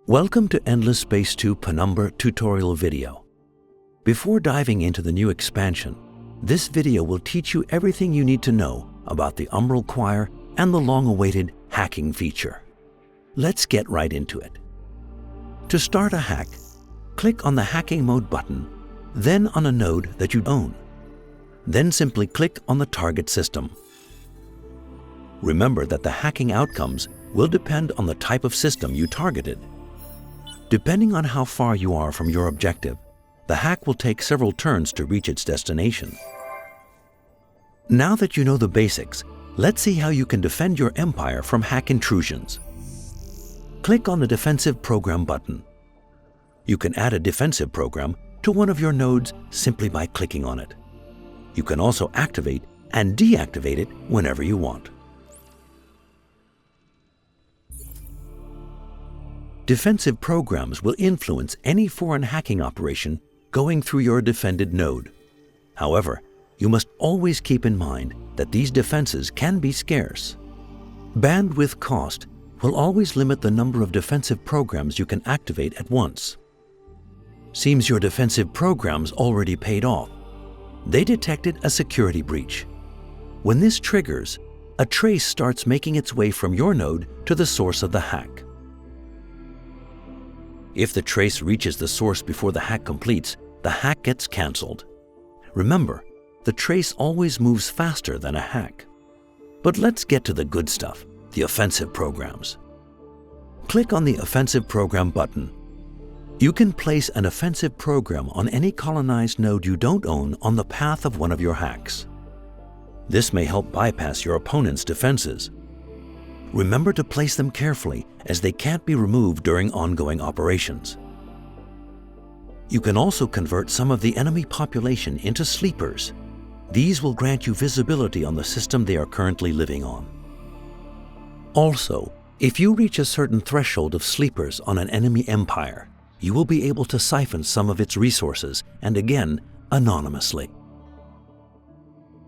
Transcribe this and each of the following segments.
Welcome to Endless Space 2 Penumbra tutorial video. Before diving into the new expansion, this video will teach you everything you need to know about the Umbral Choir and the long-awaited hacking feature. Let's get right into it. To start a hack, click on the Hacking Mode button, then on a node that you own. Then simply click on the target system. Remember that the hacking outcomes will depend on the type of system you targeted. Depending on how far you are from your objective, the hack will take several turns to reach its destination. Now that you know the basics, let's see how you can defend your empire from hack intrusions. Click on the Defensive Program button. You can add a defensive program to one of your nodes simply by clicking on it. You can also activate and deactivate it whenever you want. Defensive programs will influence any foreign hacking operation going through your defended node. However, you must always keep in mind that these defenses can be scarce. Bandwidth cost will always limit the number of defensive programs you can activate at once. Seems your defensive programs already paid off. They detected a security breach. When this triggers, a trace starts making its way from your node to the source of the hack. If the trace reaches the source before the hack completes, the hack gets cancelled. Remember, the trace always moves faster than a hack. But let's get to the good stuff, the offensive programs. Click on the Offensive Program button. You can place an offensive program on any colonized node you don't own on the path of one of your hacks. This may help bypass your opponent's defenses. Remember to place them carefully, as they can't be removed during ongoing operations. You can also convert some of the enemy population into sleepers. These will grant you visibility on the system they are currently living on. Also, if you reach a certain threshold of sleepers on an enemy empire, you will be able to siphon some of its resources, and again, anonymously.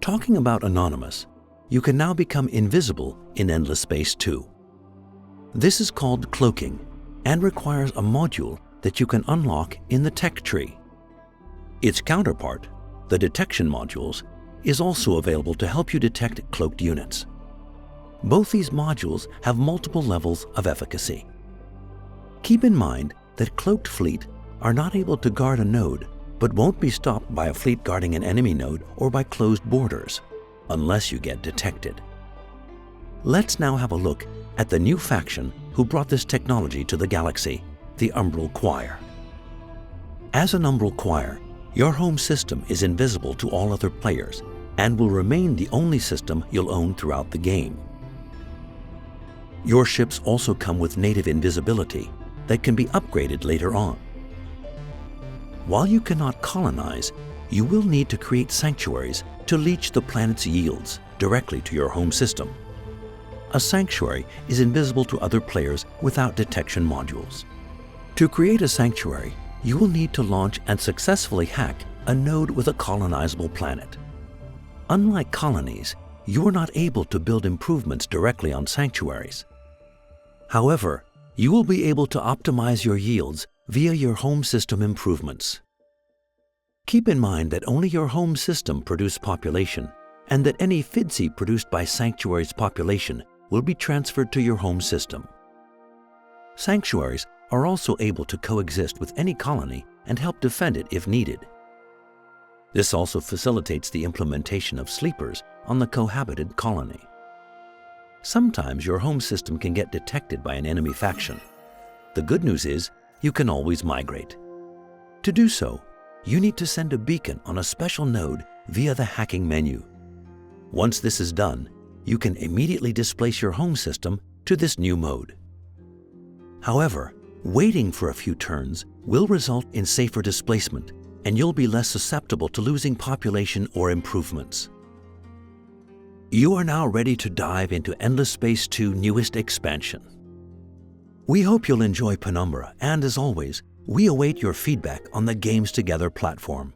Talking about anonymous, you can now become invisible in Endless Space 2. This is called Cloaking and requires a module that you can unlock in the tech tree. Its counterpart, the detection modules, is also available to help you detect cloaked units. Both these modules have multiple levels of efficacy. Keep in mind that cloaked fleet are not able to guard a node, but won't be stopped by a fleet guarding an enemy node or by closed borders, unless you get detected. Let's now have a look at the new faction who brought this technology to the galaxy, the Umbral Choir. As an Umbral Choir, your home system is invisible to all other players and will remain the only system you'll own throughout the game. Your ships also come with native invisibility that can be upgraded later on. While you cannot colonize, you will need to create sanctuaries to leech the planet's yields directly to your home system. A sanctuary is invisible to other players without detection modules. To create a sanctuary, you will need to launch and successfully hack a node with a colonizable planet. Unlike colonies, you are not able to build improvements directly on sanctuaries. However, you will be able to optimize your yields via your home system improvements. Keep in mind that only your home system produces population, and that any FIDC produced by Sanctuary's population will be transferred to your home system. Sanctuaries are also able to coexist with any colony and help defend it if needed. This also facilitates the implementation of sleepers on the cohabited colony. Sometimes your home system can get detected by an enemy faction. The good news is you can always migrate. To do so, you need to send a beacon on a special node via the hacking menu. Once this is done, you can immediately displace your home system to this new mode. However, waiting for a few turns will result in safer displacement, and you'll be less susceptible to losing population or improvements. You are now ready to dive into Endless Space 2 newest expansion. We hope you'll enjoy Penumbra, and as always, we await your feedback on the Games Together platform.